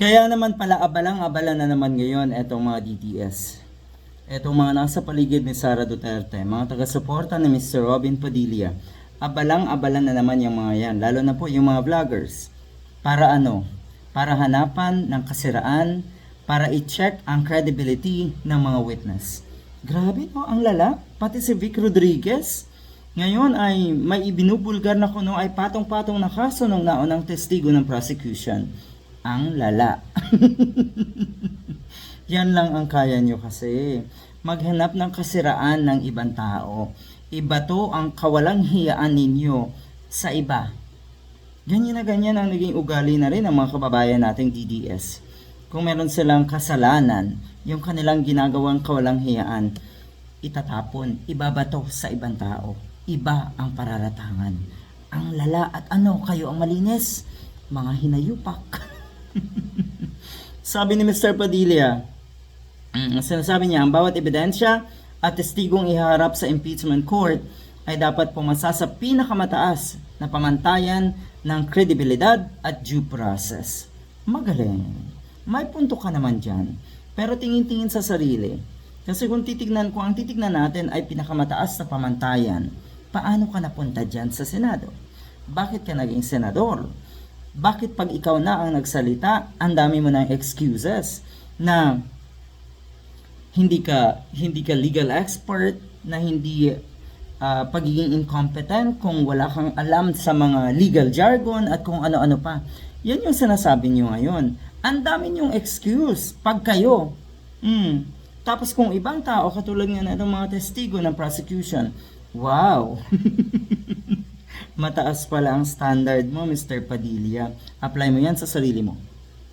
Kaya naman pala abalang-abala na naman ngayon etong mga DDS. Etong mga nasa paligid ni Sara Duterte, mga taga-suporta ni Mr. Robin Padilla. Abalang-abala na naman yung mga yan, lalo na po yung mga vloggers. Para ano? Para hanapan ng kasiraan, para i-check ang credibility ng mga witness. Grabe no, ang lala. Pati si Vic Rodriguez, ngayon ay may ibinubulgar na kuno ay patong-patong na kaso ng naunang testigo ng prosecution. Ang lala. Yan lang ang kaya nyo kasi. Maghanap ng kasiraan ng ibang tao. Iba to ang kawalang hiyaan ninyo sa iba. Ganyan na ganyan ang naging ugali na rin ng mga kababayan nating DDS. Kung meron silang kasalanan, yung kanilang ginagawang kawalang hiyaan, itatapon, ibabato sa ibang tao. Iba ang pararatangan. Ang lala at ano, kayo ang malinis? Mga hinayupak. Sabi ni Mr. Padilla, sinasabi niya, ang bawat ebidensya at testigong iharap sa impeachment court ay dapat pumasa sa pinakamataas na pamantayan ng kredibilidad at due process. Magaling. May punto ka naman dyan. Pero tingin-tingin sa sarili. Kasi kung ang titignan natin ay pinakamataas na pamantayan, paano ka napunta dyan sa Senado? Bakit ka naging senador? Bakit pag ikaw na ang nagsalita, ang dami mo ng excuses na hindi ka legal expert, na hindi pagiging incompetent, kung wala kang alam sa mga legal jargon at kung ano-ano pa. Yan yung sinasabi nyo ngayon. Ang dami nyong excuse pag kayo. Tapos kung ibang tao, katulad nga na itong mga testigo ng prosecution, wow! Mataas pala ang standard mo, Mr. Padilla. Apply mo yan sa sarili mo.